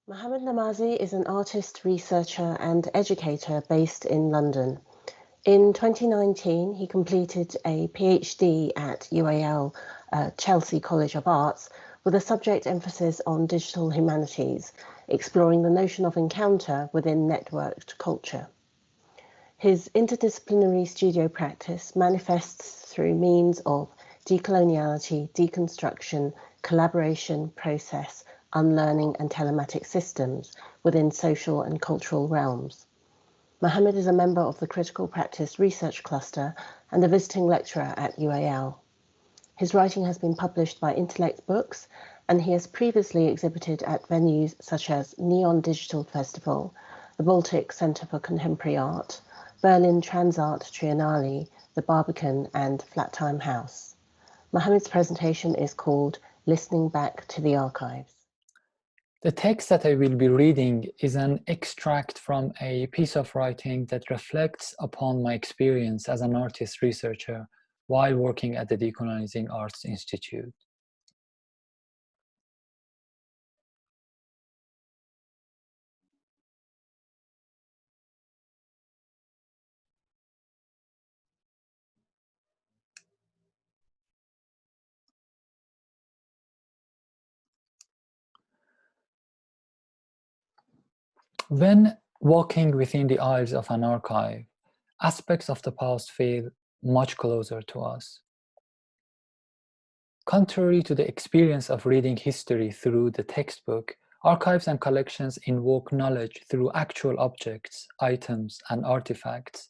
Mohammad Namazi is an artist, researcher and educator based in London. In 2019, he completed a PhD at UAL Chelsea College of Arts with a subject emphasis on digital humanities, exploring the notion of encounter within networked culture. His interdisciplinary studio practice manifests through means of decoloniality, deconstruction, collaboration, process, unlearning and telematic systems within social and cultural realms. Mohammad is a member of the Critical Practice Research Cluster and a visiting lecturer at UAL. His writing has been published by Intellect Books, and he has previously exhibited at venues such as Neon Digital Festival, the Baltic Centre for Contemporary Art, Berlin Transart Triennale, the Barbican and Flat Time House. Mohammad's presentation is called Listening Back to the Archives. The text that I will be reading is an extract from a piece of writing that reflects upon my experience as an artist researcher while working at the Decolonising Arts Institute. When walking within the aisles of an archive, aspects of the past feel much closer to us. Contrary to the experience of reading history through the textbook, archives and collections invoke knowledge through actual objects, items, and artifacts,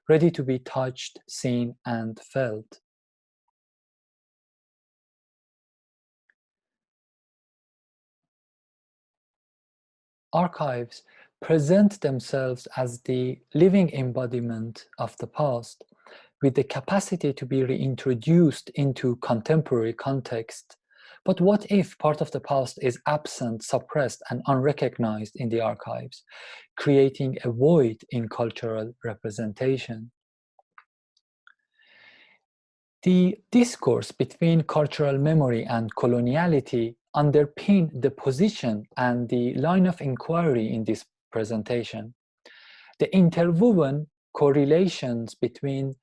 ready to be touched, seen, and felt. Archives present themselves as the living embodiment of the past, with the capacity to be reintroduced into contemporary context. But what if part of the past is absent, suppressed, and unrecognized in the archives, creating a void in cultural representation? The discourse between cultural memory and coloniality underpin the position and the line of inquiry in this presentation. The interwoven correlations between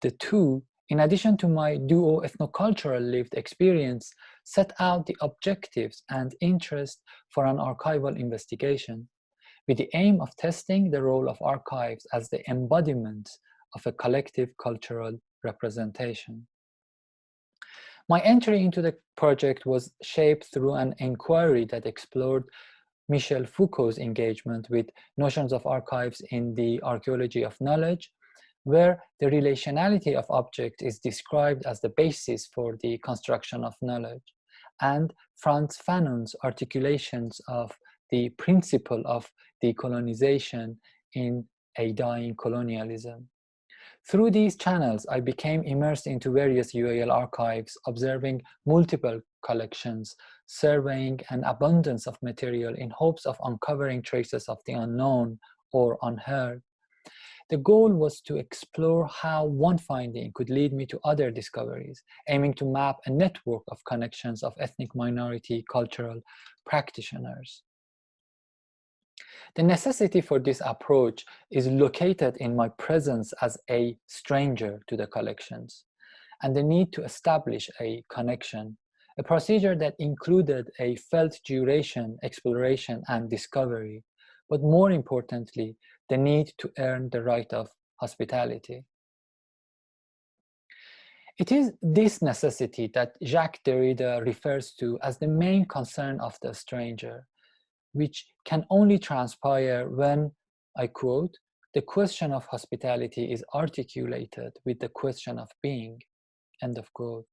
the two, in addition to my duo ethnocultural lived experience, set out the objectives and interest for an archival investigation, with the aim of testing the role of archives as the embodiment of a collective cultural representation. My entry into the project was shaped through an inquiry that explored Michel Foucault's engagement with notions of archives in the archaeology of knowledge, where the relationality of objects is described as the basis for the construction of knowledge, and Frantz Fanon's articulations of the principle of decolonization in a dying colonialism. Through these channels, I became immersed into various UAL archives, observing multiple collections, surveying an abundance of material in hopes of uncovering traces of the unknown or unheard. The goal was to explore how one finding could lead me to other discoveries, aiming to map a network of connections of ethnic minority cultural practitioners. The necessity for this approach is located in my presence as a stranger to the collections, and the need to establish a connection, a procedure that included a felt duration, exploration, and discovery, but more importantly, the need to earn the right of hospitality. It is this necessity that Jacques Derrida refers to as the main concern of the stranger, which can only transpire when, I quote, the question of hospitality is articulated with the question of being, end of quote.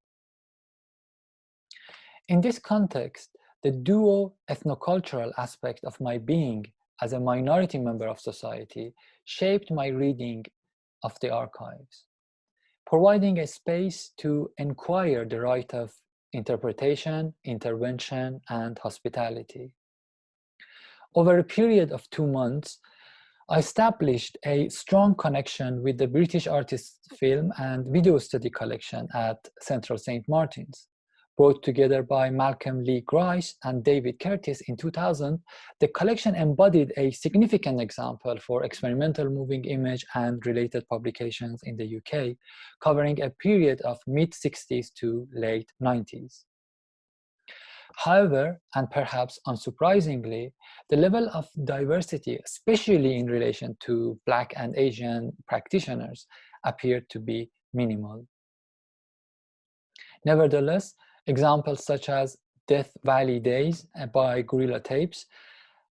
In this context, the dual ethnocultural aspect of my being as a minority member of society shaped my reading of the archives, providing a space to inquire the right of interpretation, intervention, and hospitality. Over a period of 2 months, I established a strong connection with the British Artists Film and Video Study Collection at Central St. Martin's, Brought together by Malcolm Lee Grice and David Curtis in 2000, the collection embodied a significant example for experimental moving image and related publications in the UK, covering a period of mid-60s to late 90s. However, and perhaps unsurprisingly, the level of diversity, especially in relation to Black and Asian practitioners, appeared to be minimal. Nevertheless, examples such as Death Valley Days by Gorilla Tapes,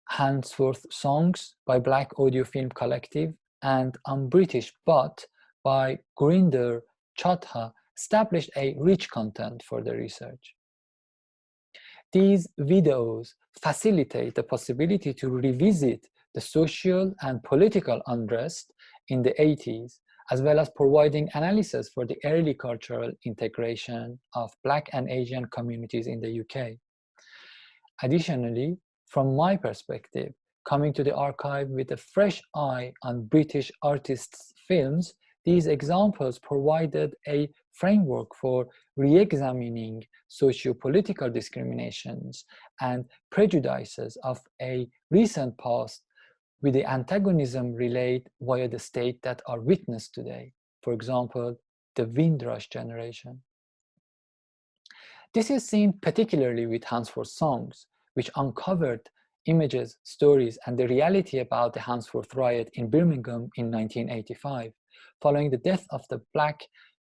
Handsworth Songs by Black Audio Film Collective, and Un-British But by Gurinder Chadha established a rich content for the research. These videos facilitate the possibility to revisit the social and political unrest in the 80s, as well as providing analysis for the early cultural integration of Black and Asian communities in the UK. Additionally, from my perspective, coming to the archive with a fresh eye on British artists' films, these examples provided a framework for re-examining socio-political discriminations and prejudices of a recent past with the antagonism relayed via the state that are witnessed today, for example, the Windrush generation. This is seen particularly with Handsworth Songs, which uncovered images, stories, and the reality about the Handsworth riot in Birmingham in 1985, following the death of the Black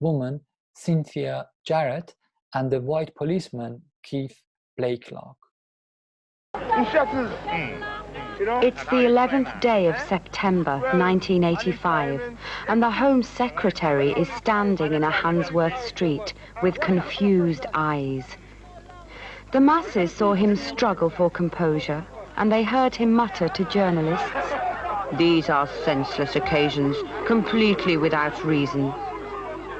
woman Cynthia Jarrett and the white policeman Keith Blakelock. It's the 11th day of September 1985, and the Home Secretary is standing in a Handsworth street with confused eyes. The masses saw him struggle for composure, and they heard him mutter to journalists, "These are senseless occasions, completely without reason."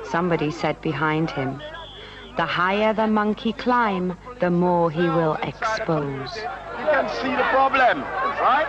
Somebody said behind him, "The higher the monkey climb, the more he will expose." You can see the problem, right?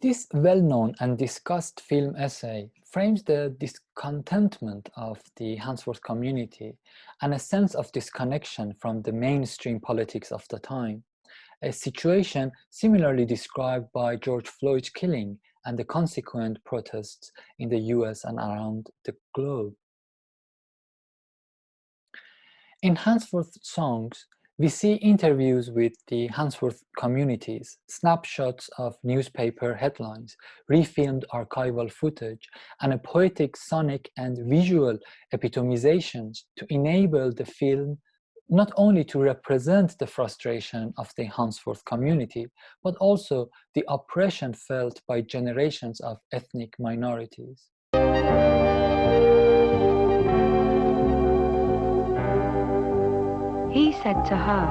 This well-known and discussed film essay frames the discontentment of the Handsworth community and a sense of disconnection from the mainstream politics of the time, a situation similarly described by George Floyd's killing and the consequent protests in the US and around the globe. In Handsworth Songs, we see interviews with the Handsworth communities, snapshots of newspaper headlines, refilmed archival footage, and a poetic sonic and visual epitomizations to enable the film not only to represent the frustration of the Handsworth community, but also the oppression felt by generations of ethnic minorities. He said to her,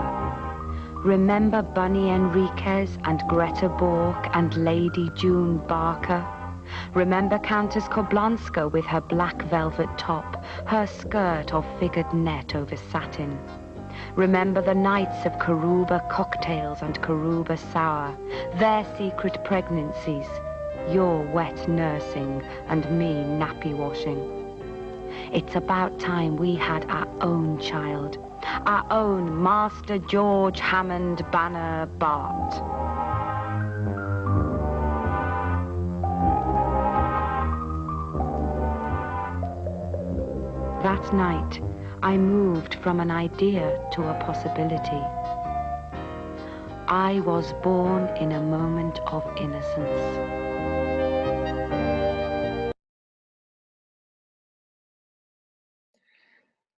"Remember Bunny Enriquez and Greta Bork and Lady June Barker? Remember Countess Koblonska with her black velvet top, her skirt of figured net over satin? Remember the nights of Karuba cocktails and Karuba sour, their secret pregnancies, your wet nursing and me nappy washing? It's about time we had our own child, our own Master George Hammond Banner Bart." That night, I moved from an idea to a possibility. I was born in a moment of innocence.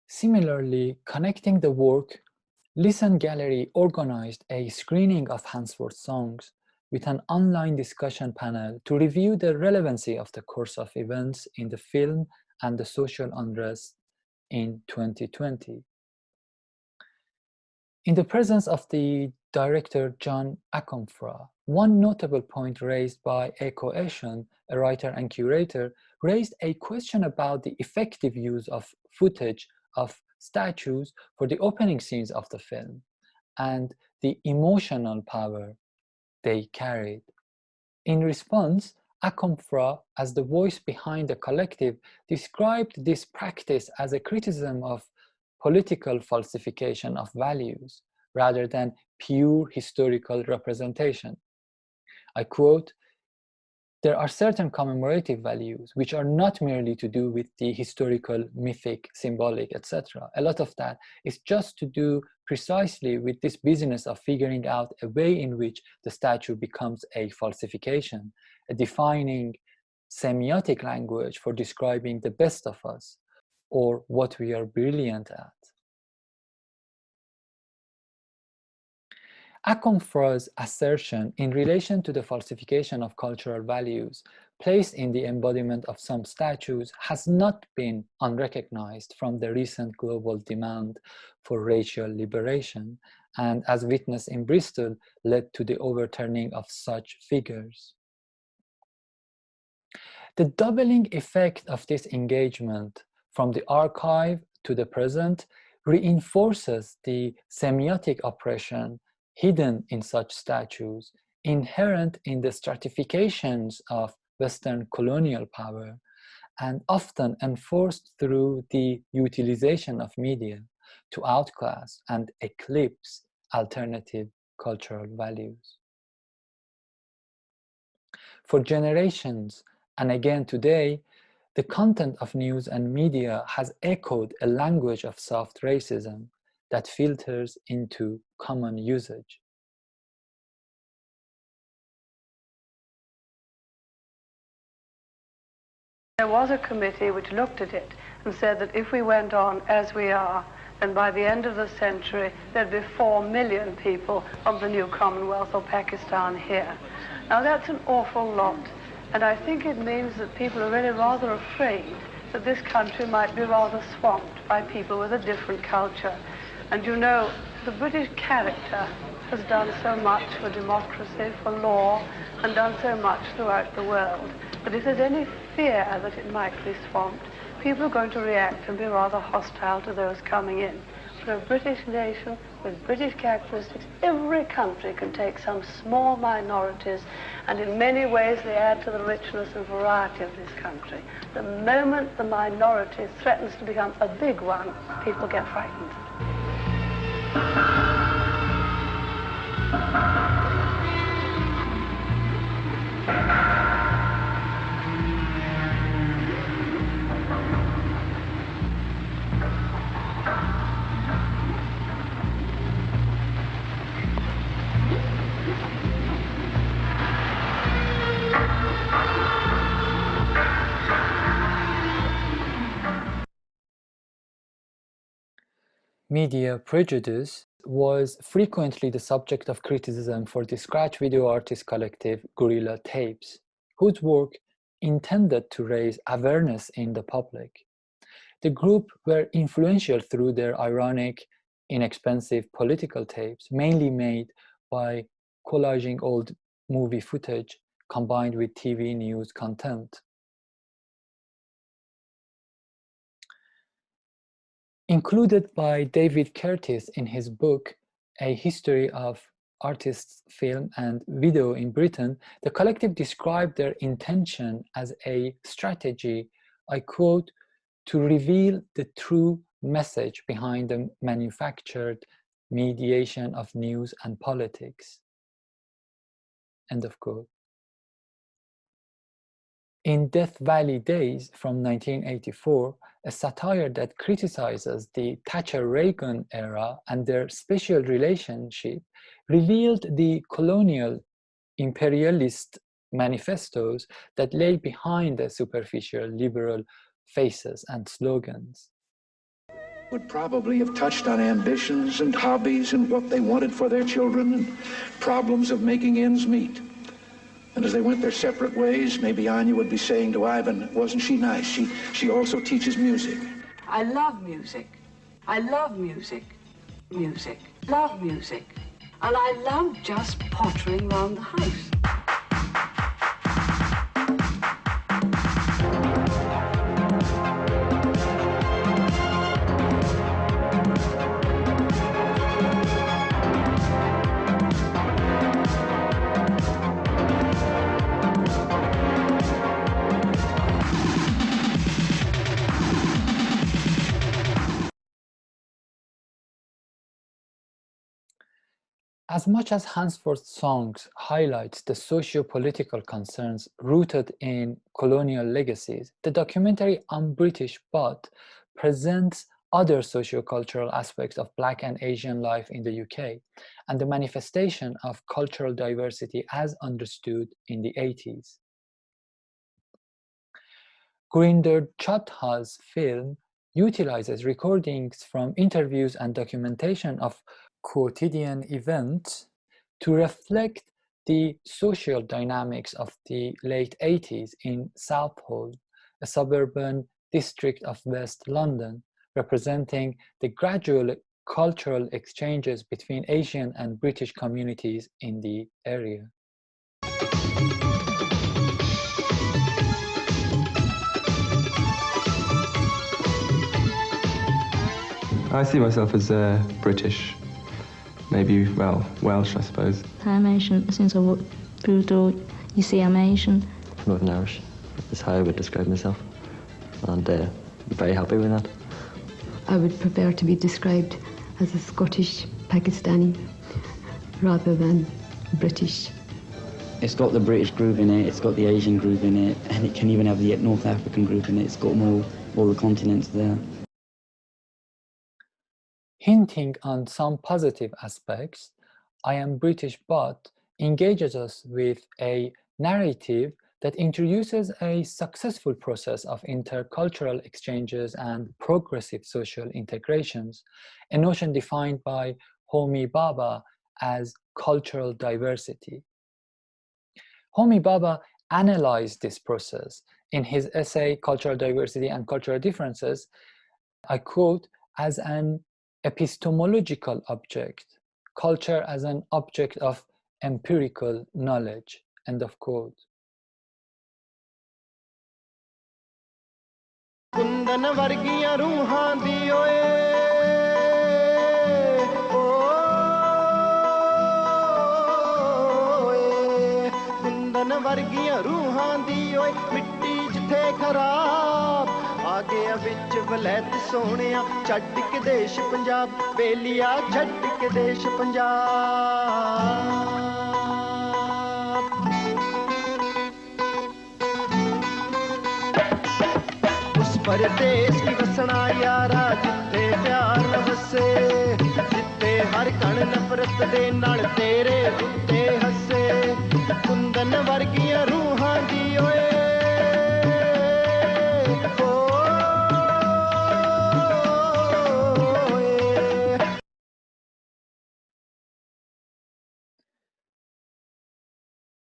Similarly, connecting the work, Listen Gallery organized a screening of Handsworth Songs with an online discussion panel to review the relevancy of the course of events in the film and the social unrest in 2020. In the presence of the director John Akomfrah. One notable point raised by Eko Eshen, a writer and curator, raised a question about the effective use of footage of statues for the opening scenes of the film and the emotional power they carried. In response, Akomfrah, as the voice behind the collective, described this practice as a criticism of political falsification of values rather than pure historical representation. I quote, "There are certain commemorative values which are not merely to do with the historical, mythic, symbolic, etc. A lot of that is just to do precisely with this business of figuring out a way in which the statue becomes a falsification, a defining semiotic language for describing the best of us or what we are brilliant at." Akomfrah's assertion in relation to the falsification of cultural values placed in the embodiment of some statues has not been unrecognized from the recent global demand for racial liberation, and as witnessed in Bristol, led to the overturning of such figures. The doubling effect of this engagement from the archive to the present reinforces the semiotic oppression hidden in such statues, inherent in the stratifications of Western colonial power, and often enforced through the utilization of media to outclass and eclipse alternative cultural values. For generations, and again today, the content of news and media has echoed a language of soft racism that filters into common usage. There was a committee which looked at it and said that if we went on as we are, then by the end of the century, there'd be 4 million people of the new Commonwealth or Pakistan here. Now that's an awful lot, and I think it means that people are really rather afraid that this country might be rather swamped by people with a different culture. And you know, the British character has done so much for democracy, for law, and done so much throughout the world. But if there's any fear that it might be swamped, people are going to react and be rather hostile to those coming in. For a British nation with British characteristics, every country can take some small minorities, and in many ways they add to the richness and variety of this country. The moment the minority threatens to become a big one, people get frightened. Media prejudice was frequently the subject of criticism for the scratch video artist collective Gorilla Tapes, whose work intended to raise awareness in the public. The group were influential through their ironic, inexpensive political tapes, mainly made by collaging old movie footage combined with TV news content. Included by David Curtis in his book, A History of Artists' Film and Video in Britain, the collective described their intention as a strategy, I quote, to reveal the true message behind the manufactured mediation of news and politics. End of quote. In Death Valley Days from 1984, a satire that criticizes the Thatcher-Reagan era and their special relationship revealed the colonial imperialist manifestos that lay behind the superficial liberal faces and slogans. Would probably have touched on ambitions and hobbies and what they wanted for their children and problems of making ends meet. And as they went their separate ways, maybe Anya would be saying to Ivan, wasn't she nice? She also teaches music. I love music. I love music. Music. Love music. and I love just pottering round the house. As much as Hansford's songs highlights the socio-political concerns rooted in colonial legacies, the documentary Un-British But presents other socio-cultural aspects of Black and Asian life in the UK and the manifestation of cultural diversity as understood in the 80s. Gurinder Chadha's film utilizes recordings from interviews and documentation of quotidian events to reflect the social dynamics of the late 80s in Southall, a suburban district of West London, representing the gradual cultural exchanges between Asian and British communities in the area. I see myself as British. Maybe, well, Welsh, I suppose. I'm Asian since I was you see I'm Asian. Northern Irish is how I would describe myself, and I'm very happy with that. I would prefer to be described as a Scottish Pakistani rather than British. It's got the British groove in it, it's got the Asian groove in it, and it can even have the North African groove in it. It's got all the continents there. Hinting on some positive aspects, I Am British But engages us with a narrative that introduces a successful process of intercultural exchanges and progressive social integrations, a notion defined by Homi Bhabha as cultural diversity. Homi Bhabha analyzed this process in his essay, Cultural Diversity and Cultural Differences, I quote, as an epistemological object, culture as an object of empirical knowledge, end of quote. Kundan वर्गियां रूहां दी ओए कुंदन वर्गियां रूहां दी ओए मिट्टी जिथे खराब आ गया विच वलैत सोहणिया छड्ड के देश पंजाब बेलिया छड्ड के देश पंजाब परदेस की वसना यारा जिथे प्यार न वसे जिथे हर कण नफरत दे नाल तेरे उत्ते हसे कुंदन वर्गियां रूहां दी ओए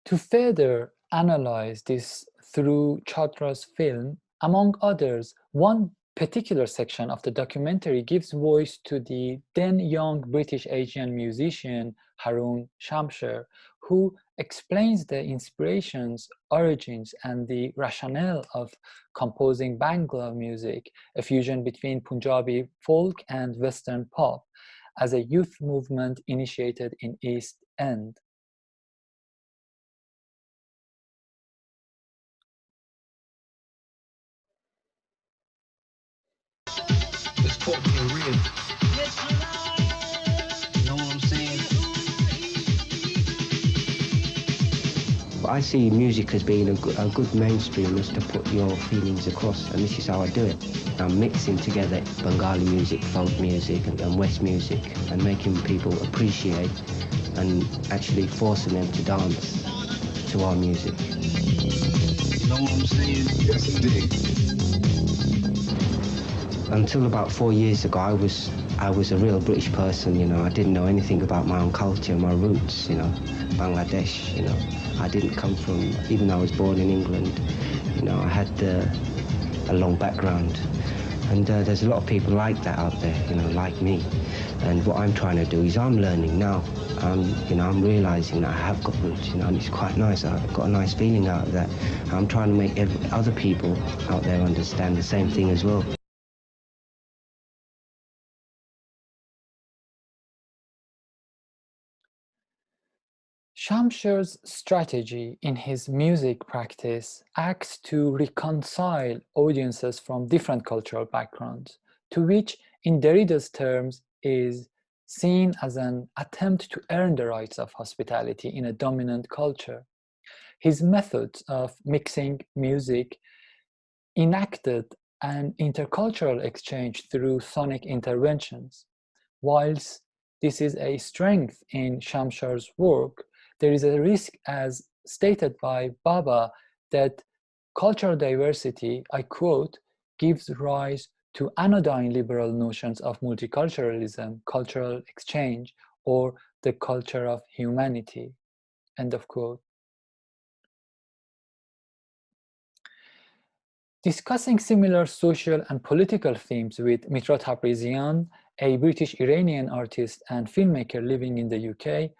To further analyze this through Chadra's film, among others, one particular section of the documentary gives voice to the then young British Asian musician Harun Shamsher, who explains the inspirations, origins, and the rationale of composing Bangla music, a fusion between Punjabi folk and Western pop, as a youth movement initiated in East End. Let's talk real. You know what I'm saying? I see music as being a good mainstream is to put your feelings across, and this is how I do it. I'm mixing together Bengali music, folk music, and West music, and making people appreciate and actually forcing them to dance to our music. You know what I'm saying? Yes, indeed. Until about 4 years ago, I was a real British person, you know. I didn't know anything about my own culture, my roots, you know, Bangladesh, you know. I didn't come from, even though I was born in England, you know, I had a long background. And there's a lot of people like that out there, you know, like me. And what I'm trying to do is I'm learning now. I'm realising that I have got roots, and it's quite nice. I've got a nice feeling out of that. I'm trying to make other people out there understand the same thing as well. Shamsher's strategy in his music practice acts to reconcile audiences from different cultural backgrounds, to which, in Derrida's terms, is seen as an attempt to earn the rights of hospitality in a dominant culture. His methods of mixing music enacted an intercultural exchange through sonic interventions. Whilst this is a strength in Shamsher's work, there is a risk, as stated by Baba, that cultural diversity, I quote, gives rise to anodyne liberal notions of multiculturalism, cultural exchange, or the culture of humanity, end of quote. Discussing similar social and political themes with Mitra Tabrizian, a British-Iranian artist and filmmaker living in the UK,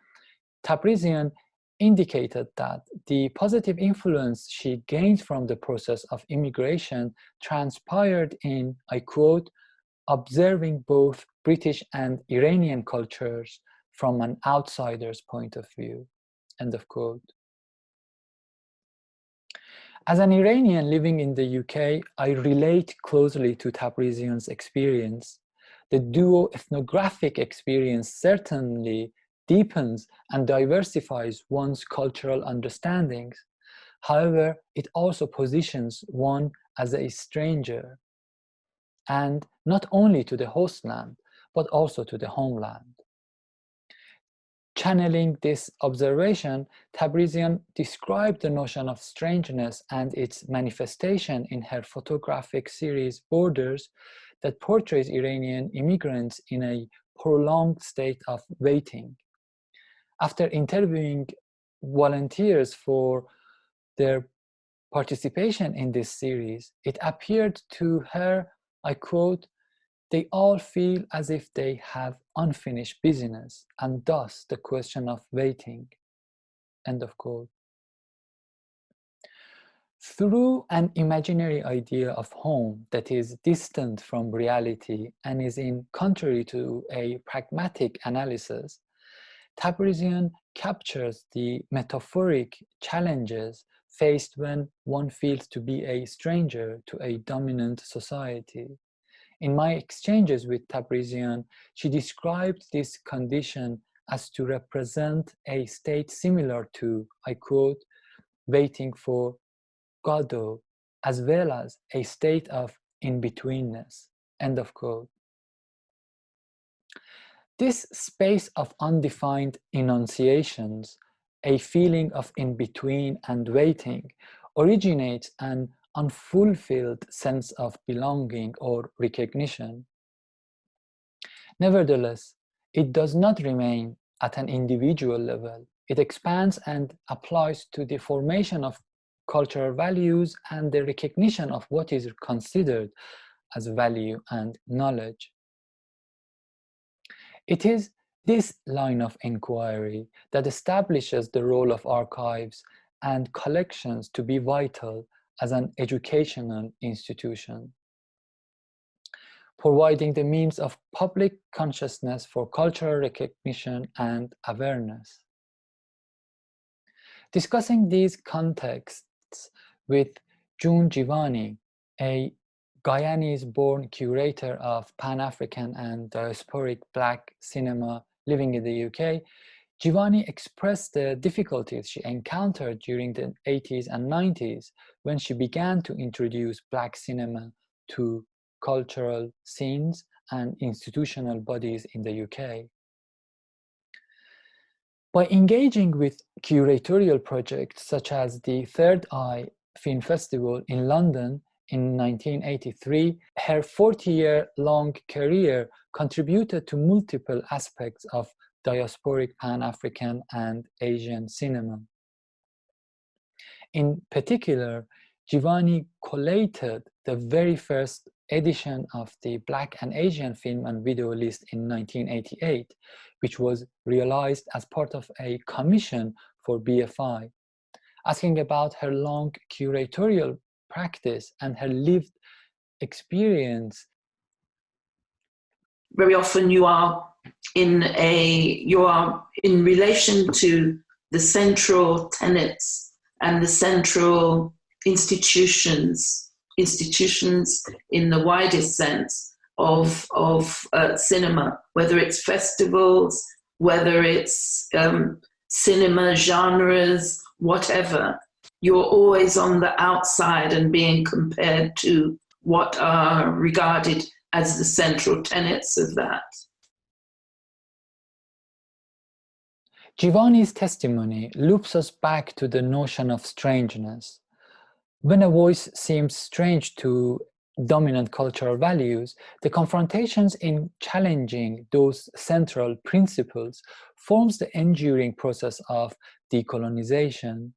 Tabrizian indicated that the positive influence she gained from the process of immigration transpired in, I quote, observing both British and Iranian cultures from an outsider's point of view, end of quote. As an Iranian living in the UK, I relate closely to Tabrizian's experience. The duo ethnographic experience certainly deepens and diversifies one's cultural understandings. However, it also positions one as a stranger, and not only to the host land, but also to the homeland. Channeling this observation, Tabrizian described the notion of strangeness and its manifestation in her photographic series Borders, that portrays Iranian immigrants in a prolonged state of waiting. After interviewing volunteers for their participation in this series, it appeared to her, I quote, "They all feel as if they have unfinished business, and thus the question of waiting," end of quote. Through an imaginary idea of home that is distant from reality and is in contrary to a pragmatic analysis, Tabrizian captures the metaphoric challenges faced when one feels to be a stranger to a dominant society. In my exchanges with Tabrizian, she described this condition as to represent a state similar to, I quote, waiting for Godot, as well as a state of in-betweenness, end of quote. This space of undefined enunciations, a feeling of in-between and waiting, originates an unfulfilled sense of belonging or recognition. Nevertheless, it does not remain at an individual level. It expands and applies to the formation of cultural values and the recognition of what is considered as value and knowledge. It is this line of inquiry that establishes the role of archives and collections to be vital as an educational institution, providing the means of public consciousness for cultural recognition and awareness. Discussing these contexts with June Jivani, a Guyanese-born curator of Pan-African and diasporic Black cinema living in the UK, Jivani expressed the difficulties she encountered during the 80s and 90s when she began to introduce Black cinema to cultural scenes and institutional bodies in the UK. By engaging with curatorial projects such as the Third Eye Film Festival in London in 1983, her 40-year-long career contributed to multiple aspects of diasporic Pan-African and Asian cinema. In particular, Jivani collated the very first edition of the Black and Asian Film and Video List in 1988, which was realized as part of a commission for BFI, asking about her long curatorial practice and her lived experience. Very often you are in relation to the central tenets and the central institutions in the widest sense of cinema, whether it's festivals, whether it's cinema genres, whatever. You're always on the outside and being compared to what are regarded as the central tenets of that. Giovanni's testimony loops us back to the notion of strangeness. When a voice seems strange to dominant cultural values, the confrontations in challenging those central principles forms the enduring process of decolonization.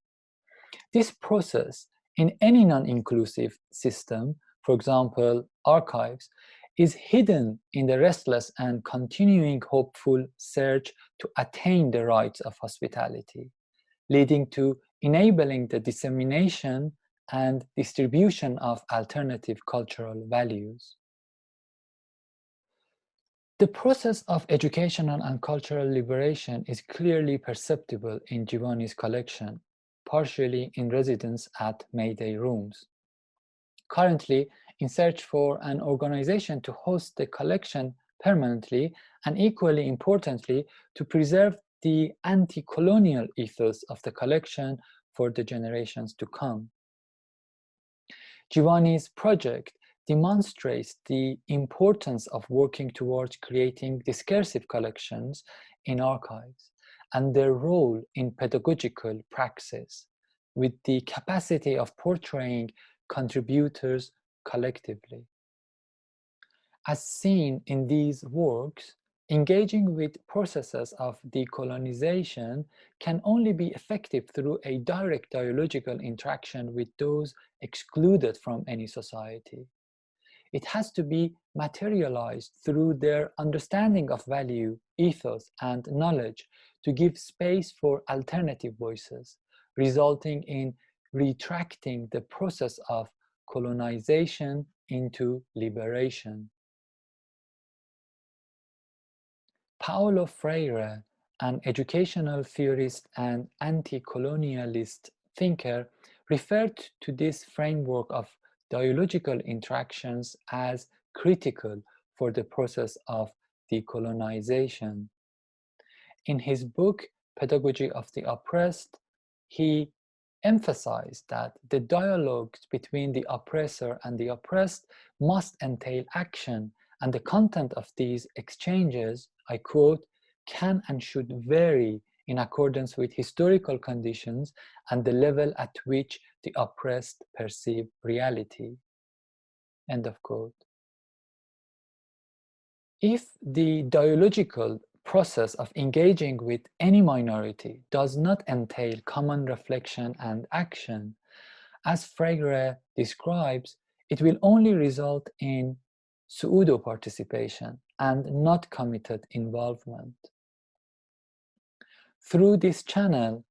This process in any non-inclusive system, for example, archives, is hidden in the restless and continuing hopeful search to attain the rights of hospitality, leading to enabling the dissemination and distribution of alternative cultural values. The process of educational and cultural liberation is clearly perceptible in Giovanni's collection, partially in residence at Mayday Rooms. Currently, in search for an organization to host the collection permanently, and equally importantly, to preserve the anti-colonial ethos of the collection for the generations to come. Giovanni's project demonstrates the importance of working towards creating discursive collections in archives and their role in pedagogical praxis, with the capacity of portraying contributors collectively. As seen in these works, engaging with processes of decolonization can only be effective through a direct dialogical interaction with those excluded from any society. It has to be materialized through their understanding of value, ethos, and knowledge to give space for alternative voices, resulting in retracting the process of colonization into liberation. Paulo Freire, an educational theorist and anti-colonialist thinker, referred to this framework of dialogical interactions as critical for the process of decolonization. In his book, Pedagogy of the Oppressed, he emphasized that the dialogues between the oppressor and the oppressed must entail action, and the content of these exchanges, I quote, can and should vary in accordance with historical conditions and the level at which the oppressed perceive reality. End of quote. If the dialogical process of engaging with any minority does not entail common reflection and action, as Freire describes, it will only result in pseudo-participation and not committed involvement. Through this channel,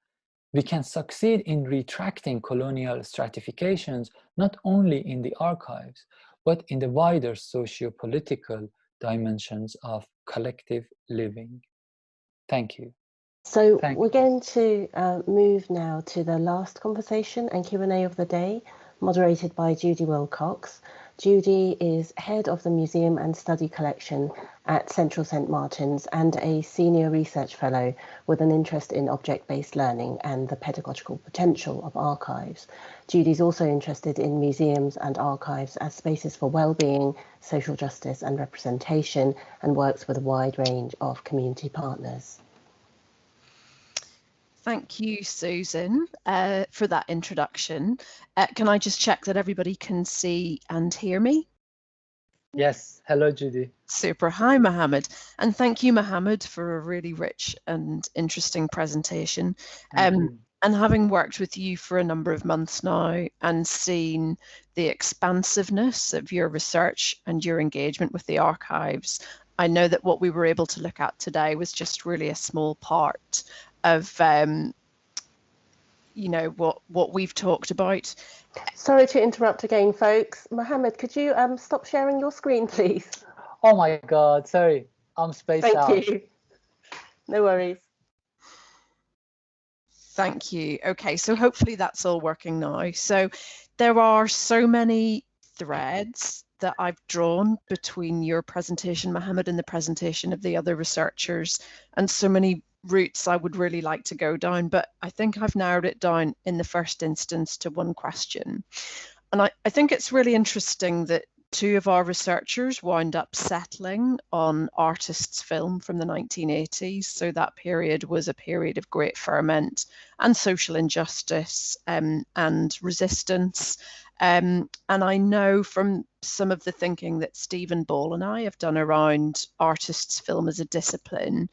we can succeed in retracting colonial stratifications not only in the archives, but in the wider socio-political dimensions of collective living. Thank you. So we're going to move now to the last conversation and Q&A of the day, moderated by Judy Wilcox. Judy is head of the Museum and Study Collection at Central St Martin's and a senior research fellow with an interest in object-based learning and the pedagogical potential of archives. Judy's also interested in museums and archives as spaces for well-being, social justice and representation, and works with a wide range of community partners. Thank you, Susan, for that introduction. Can I just check that everybody can see and hear me? Yes. Hello, Judy. Super. Hi, Mohammed. And thank you, Mohammed, for a really rich and interesting presentation. And And having worked with you for a number of months now and seen the expansiveness of your research and your engagement with the archives, I know that what we were able to look at today was just really a small part of you know, what we've talked about. Sorry to interrupt again, folks. Mohammed, could you stop sharing your screen, please? Oh my God, sorry, I'm spaced out. Thank you. No worries. Thank you. Okay, so hopefully that's all working now. So there are so many threads that I've drawn between your presentation, Mohammed, and the presentation of the other researchers, and so many routes I would really like to go down, but I think I've narrowed it down in the first instance to one question. And I think it's really interesting that two of our researchers wound up settling on artists' film from the 1980s. So that period was a period of great ferment and social injustice and resistance. And I know from some of the thinking that Stephen Ball and I have done around artists' film as a discipline,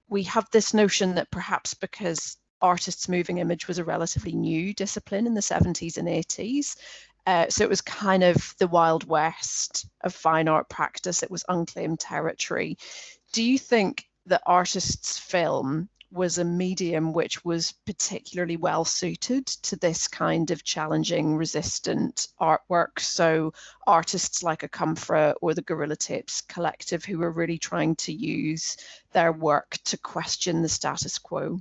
we have this notion that perhaps because artists' moving image was a relatively new discipline in the 70s and 80s, so it was kind of the Wild West of fine art practice. It was unclaimed territory. Do you think that artists' film was a medium which was particularly well suited to this kind of challenging, resistant artwork? So artists like Akamfra or the Gorilla Tapes collective who were really trying to use their work to question the status quo?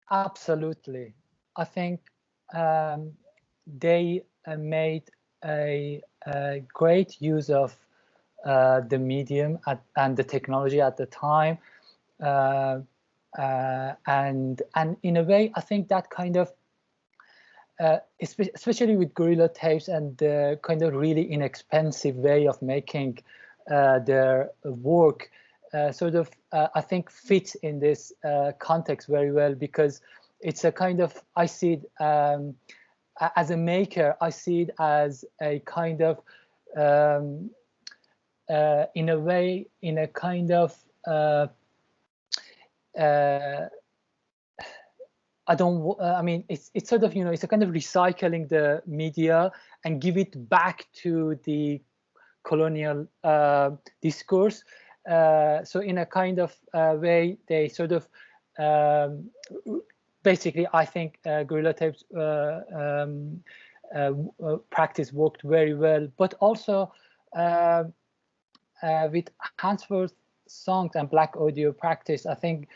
Absolutely. I think they made a great use of the medium and the technology at the time, and in a way, I think that kind of, especially with Gorilla Tapes and the kind of really inexpensive way of making their work, sort of I think fits in this context very well, because it's a kind of, I see it as a maker, I see it as a kind of in a way, in a kind of I mean, it's sort of, you know, it's a kind of recycling the media and give it back to the colonial discourse. So in a kind of way, they sort of basically, I think Gorilla Tapes practice worked very well, but also with Hansworth songs and Black audio practice, I think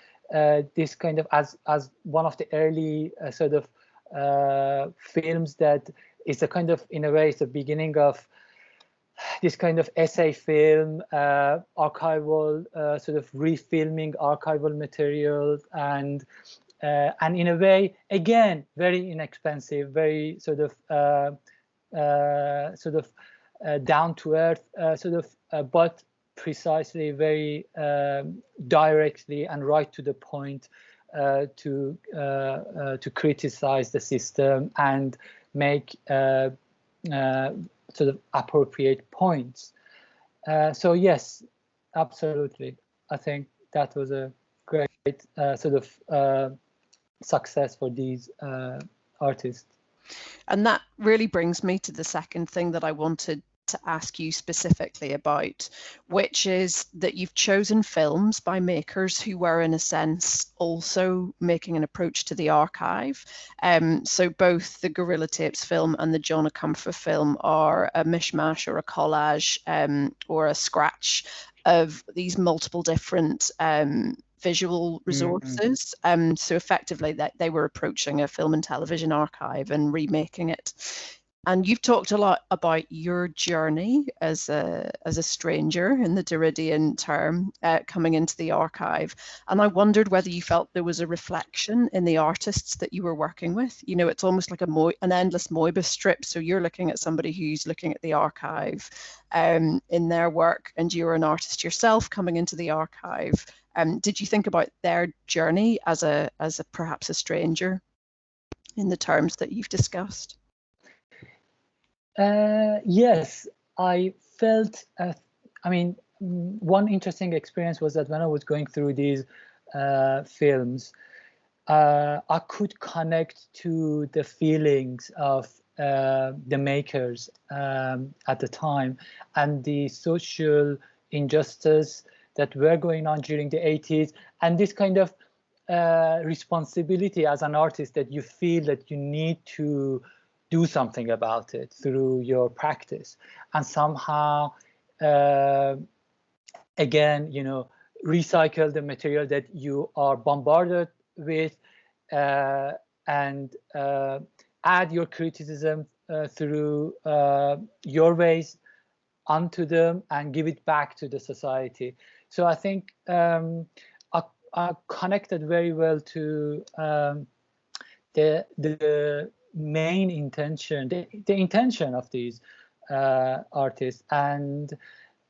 this kind of as one of the early sort of films that is a kind of, in a way, it's the beginning of this kind of essay film, archival sort of refilming archival material, and in a way, again, very inexpensive, very sort of down to earth, sort of, but precisely very directly and right to the point to criticize the system and make sort of appropriate points. So yes, absolutely. I think that was a great sort of success for these artists. And that really brings me to the second thing that I wanted to ask you specifically about, which is that you've chosen films by makers who were, in a sense, also making an approach to the archive. So both the Gorilla Tapes film and the John Akamfra film are a mishmash or a collage or a scratch of these multiple different visual resources. So effectively that they were approaching a film and television archive and remaking it. And you've talked a lot about your journey as a stranger, in the Derridian term, coming into the archive. And I wondered whether you felt there was a reflection in the artists that you were working with. You know, it's almost like an endless Moebius strip. So you're looking at somebody who's looking at the archive in their work, and you're an artist yourself coming into the archive. Did you think about their journey as a perhaps a stranger in the terms that you've discussed? Yes, I felt, I mean, one interesting experience was that when I was going through these films, I could connect to the feelings of the makers at the time and the social injustice that were going on during the 80s, and this kind of responsibility as an artist that you feel that you need to do something about it through your practice, and somehow again, you know, recycle the material that you are bombarded with and add your criticism through your ways onto them and give it back to the society. So I think I connected very well to the main intention, the intention of these artists, and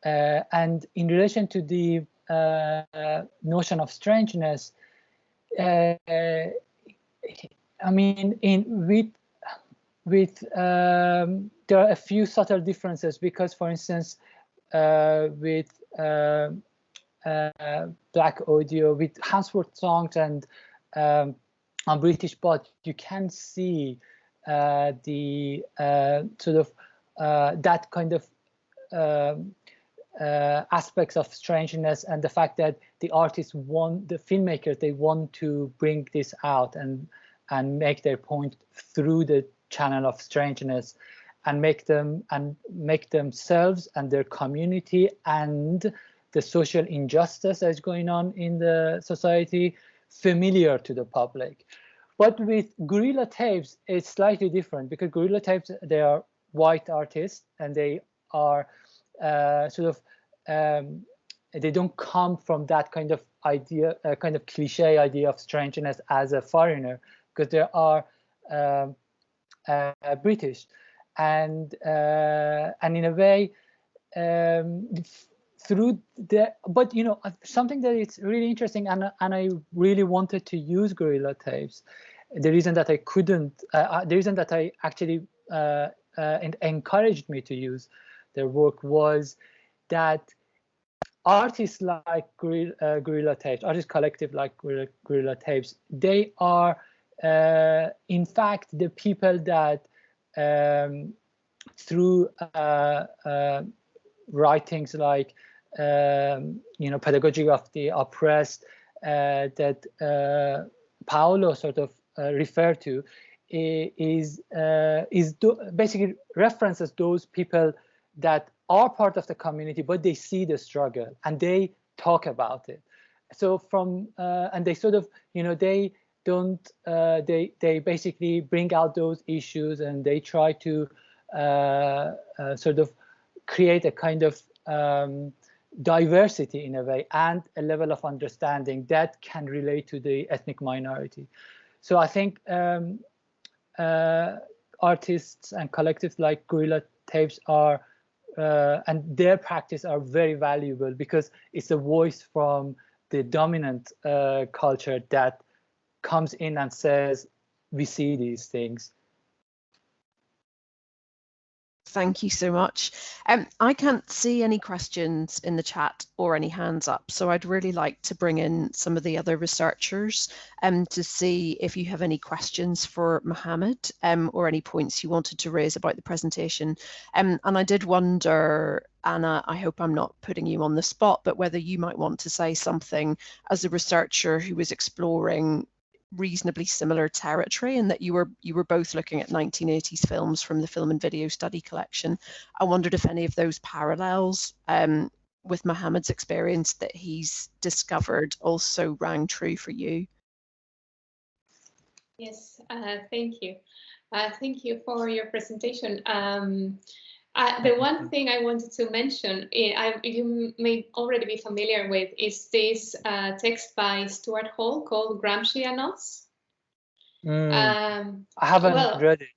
in relation to the notion of strangeness, I mean, there are a few subtle differences, because, for instance, with Black Audio, with Hansworth songs and on British Bot, you can see the sort of that kind of aspects of strangeness, and the fact that the artists want, the filmmakers, they want to bring this out and make their point through the channel of strangeness, and make themselves and their community and the social injustice that's going on in the society familiar to the public. But with Guerrilla Tapes, it's slightly different, because Guerrilla Tapes, they are white artists, and they are sort of they don't come from that kind of idea, kind of cliche idea of strangeness as a foreigner, because they are British, and in a way through the, but you know, something that is really interesting, and I really wanted to use Guerrilla Tapes. The reason that I couldn't, the reason that I actually encouraged me to use their work was that artists like Guerrilla Tapes, artist collective like Guerrilla Tapes, they are in fact the people that through writings like you know, Pedagogy of the Oppressed, that Paolo sort of referred to, is basically references those people that are part of the community, but they see the struggle and they talk about it. So from and they sort of, you know, they don't they basically bring out those issues, and they try to sort of create a kind of diversity in a way, and a level of understanding that can relate to the ethnic minority. So I think artists and collectives like Guerrilla Tapes are and their practice are very valuable, because it's a voice from the dominant culture that comes in and says, we see these things. Thank you so much. I can't see any questions in the chat or any hands up, so I'd really like to bring in some of the other researchers to see if you have any questions for Mohammad or any points you wanted to raise about the presentation. And I did wonder, Anna, I hope I'm not putting you on the spot, but whether you might want to say something as a researcher who was exploring reasonably similar territory, and that you were both looking at 1980s films from the Film and Video Study collection. I wondered if any of those parallels with Mohammad's experience that he's discovered also rang true for you. Yes, thank you. Thank you for your presentation. The one thing I wanted to mention, you may already be familiar with, is this text by Stuart Hall called Gramsci and Us. I haven't read it.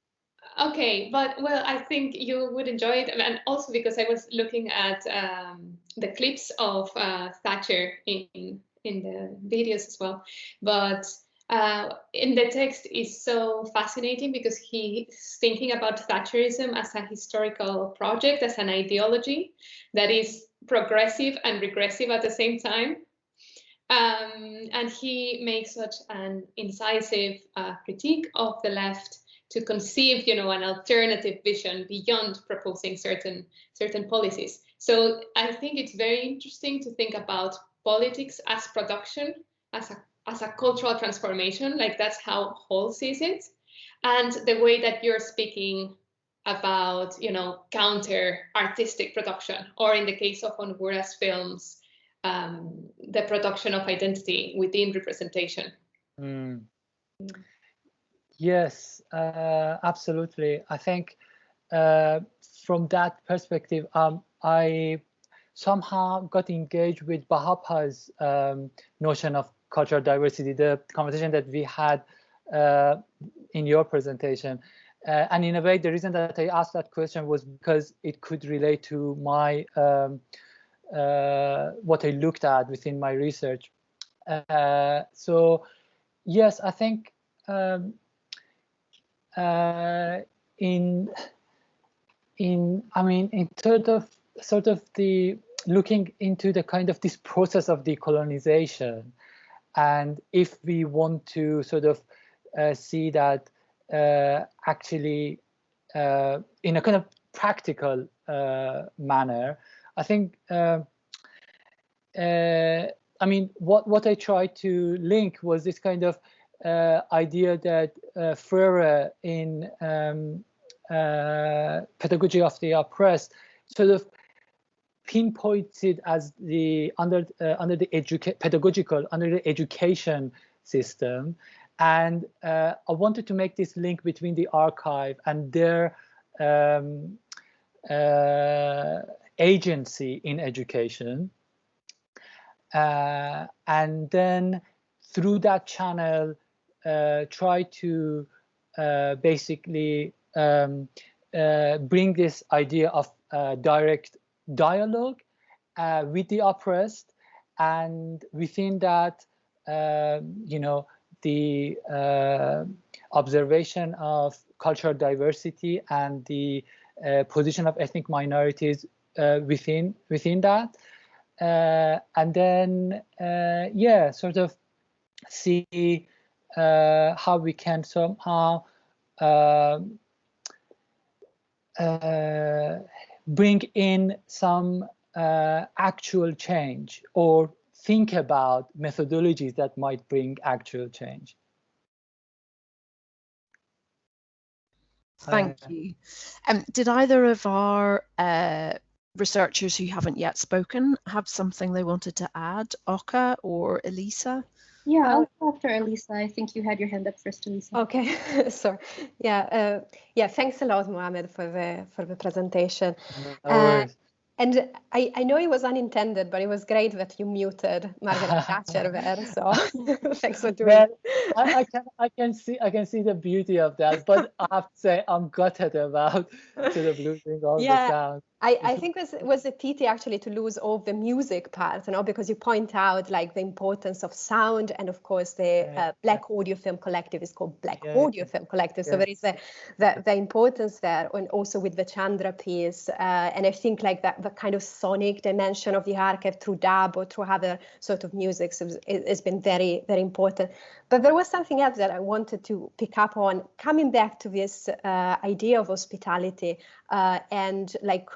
Okay, but well, I think you would enjoy it, and also because I was looking at the clips of Thatcher in the videos as well. But in the text is so fascinating, because he's thinking about Thatcherism as a historical project, as an ideology that is progressive and regressive at the same time. And he makes such an incisive critique of the left to conceive, an alternative vision beyond proposing certain policies. So I think it's very interesting to think about politics as production, as a cultural transformation, like that's how Hall sees it, and the way that you're speaking about, counter artistic production, or in the case of Onwura's films, the production of identity within representation. Yes, absolutely. I think from that perspective, I somehow got engaged with Bahapa's notion of cultural diversity, the conversation that we had in your presentation. And in a way, the reason that I asked that question was because it could relate to my what I looked at within my research. So yes, I think in sort of the looking into the kind of this process of decolonization, and if we want to sort of see that actually in a kind of practical manner, I think what I tried to link was this kind of idea that Freire in Pedagogy of the Oppressed sort of pinpoints it as the under the education system, and I wanted to make this link between the archive and their agency in education, and then through that channel try to basically bring this idea of direct dialogue with the oppressed, and within that the observation of cultural diversity and the position of ethnic minorities within that, and then sort of see how we can somehow bring in some actual change, or think about methodologies that might bring actual change. Thank you. Did either of our researchers who haven't yet spoken have something they wanted to add, Oka or Elisa? Yeah, I'll go after Elisa. I think you had your hand up first, Elisa. Okay, sorry. Yeah, thanks a lot, Mohamed, for the presentation. And I know it was unintended, but it was great that you muted Margaret Thatcher there. So thanks for doing it. I can see the beauty of that, but I have to say I'm gutted about sort of losing all the sound. I think it was a pity actually to lose all the music part, because you point out like the importance of sound, and of course the Black Audio Film Collective is called Black Audio Film Collective, so there is the importance there, and also with the Chandra piece, and I think like that the kind of sonic dimension of the archive through dub or through other sort of music has been very, very important. But there was something else that I wanted to pick up on, coming back to this idea of hospitality, and like,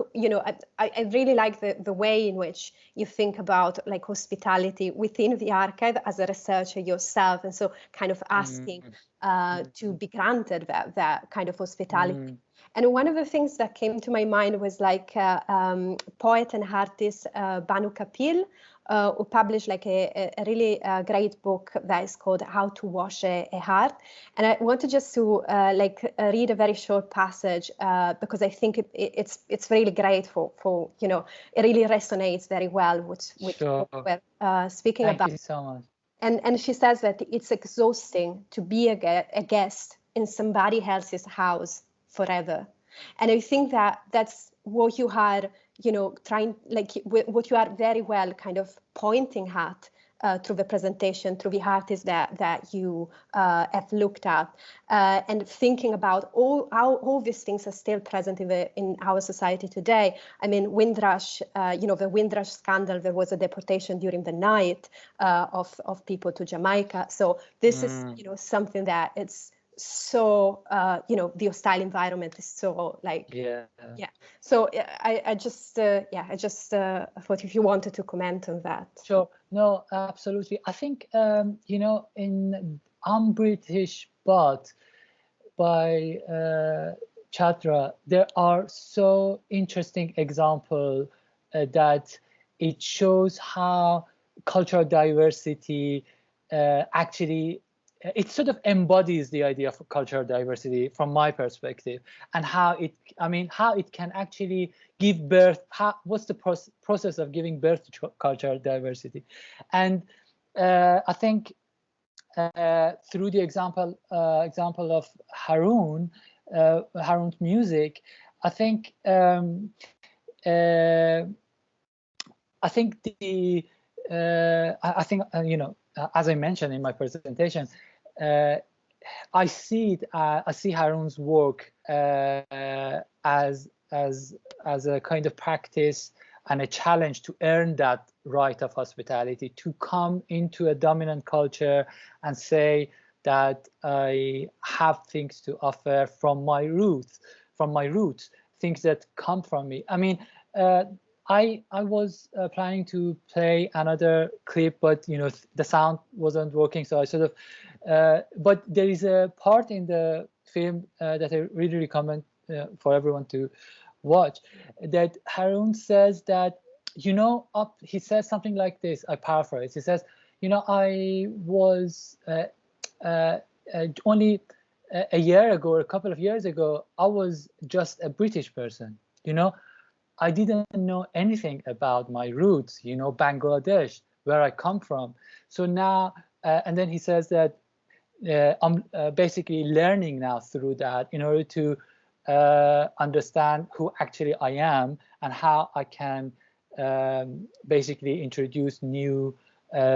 I really like the way in which you think about like hospitality within the archive as a researcher yourself, and so kind of asking to be granted that kind of hospitality. And one of the things that came to my mind was like poet and artist Banu Kapil, who published like a really great book that is called How to Wash a Heart. And I wanted just to read a very short passage because I think it's really great for it really resonates very well with what we're speaking about. Thank you so much. And she says that it's exhausting to be a guest in somebody else's house forever. And I think that that's what you are, trying, like what you are very well kind of pointing at through the presentation, through the artists that you have looked at, and thinking about how all these things are still present in our society today. I mean, Windrush, the Windrush scandal, there was a deportation during the night of people to Jamaica. So this is, something that it's so, the hostile environment is so like, So I just thought if you wanted to comment on that. Sure. No, absolutely. I think, in I'm British, but by Chatra, there are so interesting examples that it shows how cultural diversity actually, it sort of embodies the idea of cultural diversity from my perspective, and how it can actually give birth. What's the process of giving birth to cultural diversity? And I think through the example of Harun's music, I think as I mentioned in my presentation, I see Harun's work as a kind of practice and a challenge to earn that right of hospitality, to come into a dominant culture and say that I have things to offer from my roots, things that come from me. I mean, I was planning to play another clip, but the sound wasn't working, so I sort of. But there is a part in the film that I really recommend for everyone to watch. That Harun says that he says something like this. I paraphrase. He says, I was only a year ago or a couple of years ago, I was just a British person. I didn't know anything about my roots, Bangladesh, where I come from. So now, and then he says that I'm basically learning now through that in order to understand who actually I am and how I can basically introduce new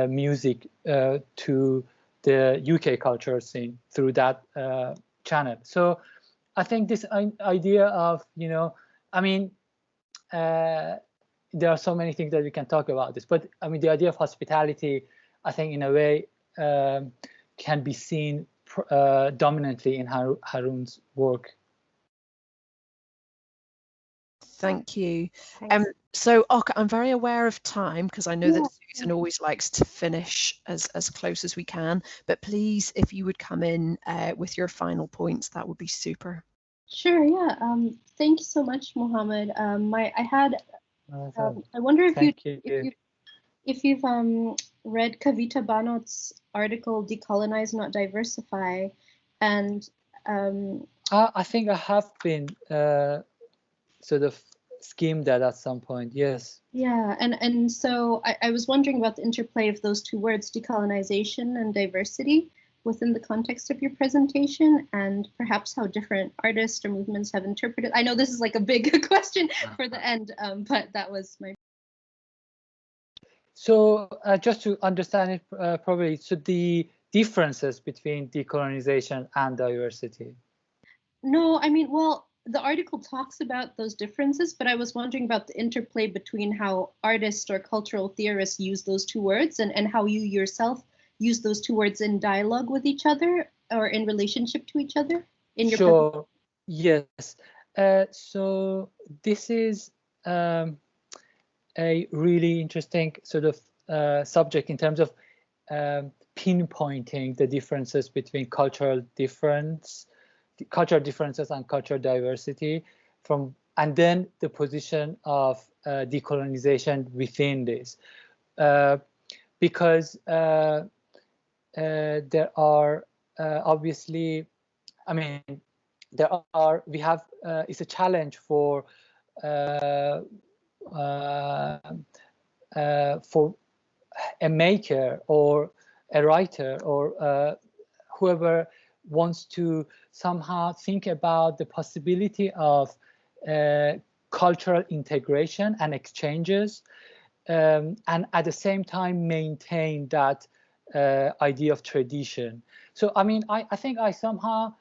music to the UK culture scene through that channel. So I think this idea of, there are so many things that we can talk about this, but I mean, the idea of hospitality, I think in a way can be seen dominantly in Harun's work. Thank you. So Oka, I'm very aware of time because I know that Susan always likes to finish as close as we can, but please, if you would come in with your final points, that would be super. Sure, yeah. Thank you so much, Mohammed. I wonder if you've read Kavita Banot's article, Decolonize, Not Diversify, and I think I have been sort of skimmed that at some point, yes. Yeah, and so I was wondering about the interplay of those two words, decolonization and diversity, within the context of your presentation, and perhaps how different artists or movements have interpreted. I know this is like a big question for the end, but that was my. So just to understand it properly, so the differences between decolonization and diversity? No, I mean, well, the article talks about those differences, but I was wondering about the interplay between how artists or cultural theorists use those two words and how you yourself use those two words in dialogue with each other or in relationship to each other in your Sure. Yes. So this is a really interesting sort of subject in terms of pinpointing the differences between cultural differences and cultural diversity, and then the position of decolonization within this, because there are obviously, I mean, it's a challenge for a maker or a writer or whoever wants to somehow think about the possibility of cultural integration and exchanges and at the same time maintain that idea of tradition. So I mean, I think I somehow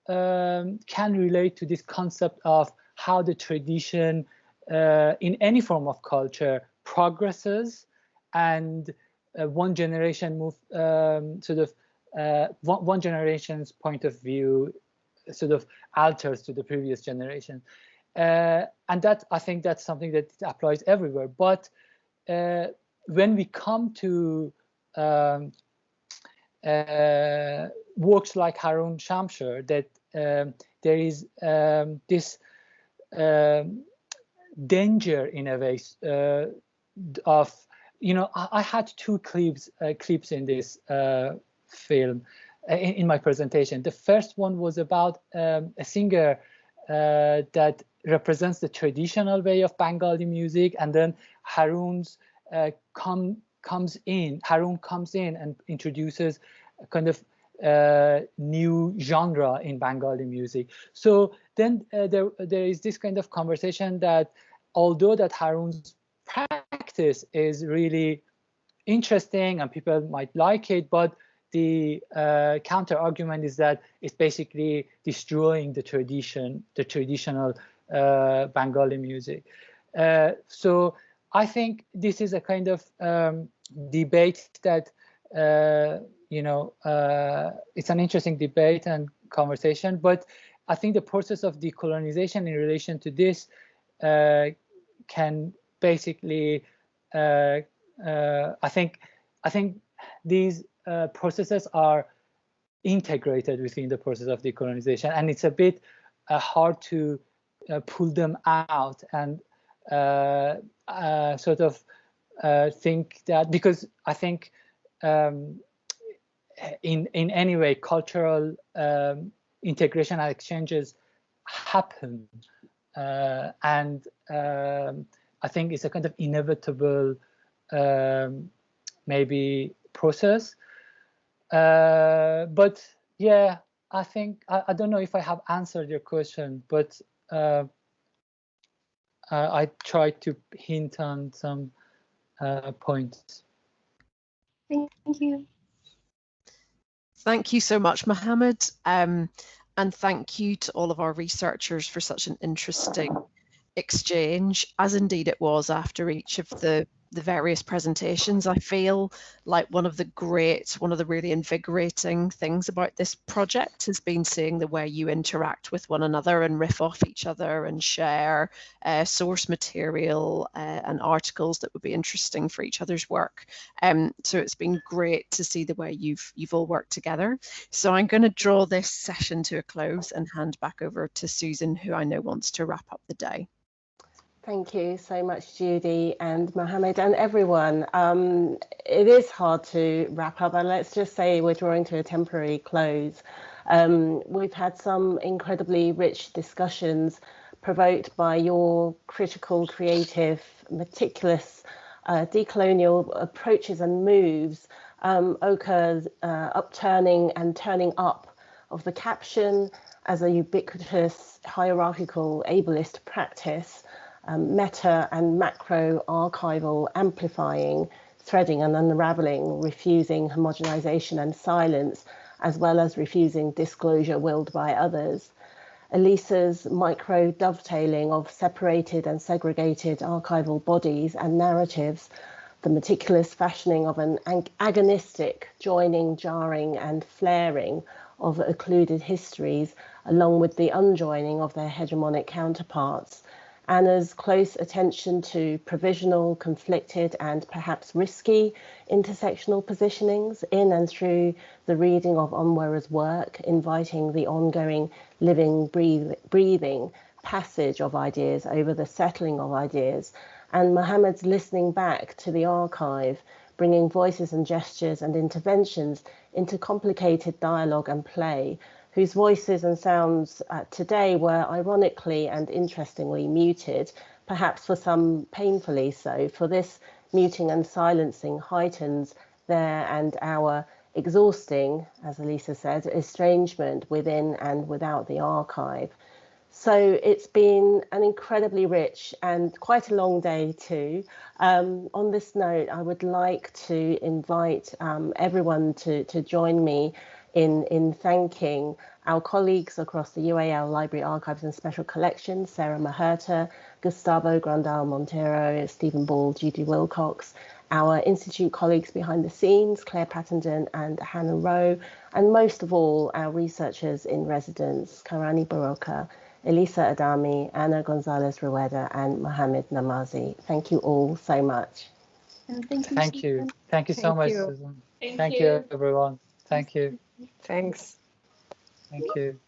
can relate to this concept of how the tradition in any form of culture progresses, and one generation one generation's point of view sort of alters to the previous generation, and that I think that's something that applies everywhere. But when we come to works like Harun Shamsher, that there is this danger in a way of, you know, I had two clips in this film in my presentation. The first one was about a singer that represents the traditional way of Bengali music, and then Harun comes in and introduces a kind of new genre in Bengali music. So then there is this kind of conversation that although that Harun's practice is really interesting and people might like it, but the counter argument is that it's basically destroying the traditional Bengali music. So I think this is a kind of debate that you know, it's an interesting debate and conversation, but I think the process of decolonization in relation to this can basically, I think these processes are integrated within the process of decolonization, and it's a bit hard to pull them out and sort of think that, because I think in any way cultural integration and exchanges happen, and I think it's a kind of inevitable maybe process, but yeah, I think I don't know if I have answered your question, but I tried to hint on some points. Thank you. Thank you so much, Mohammed, and thank you to all of our researchers for such an interesting exchange, as indeed it was after each of the various presentations. I feel like one of the really invigorating things about this project has been seeing the way you interact with one another and riff off each other and share source material and articles that would be interesting for each other's work. So it's been great to see the way you've all worked together. So I'm going to draw this session to a close and hand back over to Susan, who I know wants to wrap up the day. Thank you so much, Judy and Mohammed and everyone. It is hard to wrap up, and let's just say we're drawing to a temporary close. We've had some incredibly rich discussions provoked by your critical, creative, meticulous decolonial approaches and moves, Oka's upturning and turning up of the caption as a ubiquitous, hierarchical, ableist practice, meta and macro archival amplifying, threading and unraveling, refusing homogenization and silence, as well as refusing disclosure willed by others. Elisa's micro dovetailing of separated and segregated archival bodies and narratives, the meticulous fashioning of an agonistic joining, jarring and flaring of occluded histories, along with the unjoining of their hegemonic counterparts. Anna's close attention to provisional, conflicted and perhaps risky intersectional positionings in and through the reading of Onwera's work, inviting the ongoing living, breathing passage of ideas over the settling of ideas, and Mohammed's listening back to the archive, bringing voices and gestures and interventions into complicated dialogue and play, whose voices and sounds today were ironically and interestingly muted, perhaps for some painfully so, for this muting and silencing heightens their and our exhausting, as Elisa said, estrangement within and without the archive. So it's been an incredibly rich and quite a long day too. On this note, I would like to invite everyone to join me in thanking our colleagues across the UAL Library Archives and Special Collections, Sarah Maherta, Gustavo Grandal Montero, Stephen Ball, Judy Wilcox, our Institute colleagues behind the scenes, Claire Pattenden and Hannah Rowe, and most of all, our researchers in residence, Khairani Barokka, Elisa Adami, Anna González Rueda, and Mohammad Namazi. Thank you all so much. And thank you. Thank you. Thank you so much, Susan. Thank you, everyone. Thank you. Thanks. Thank you.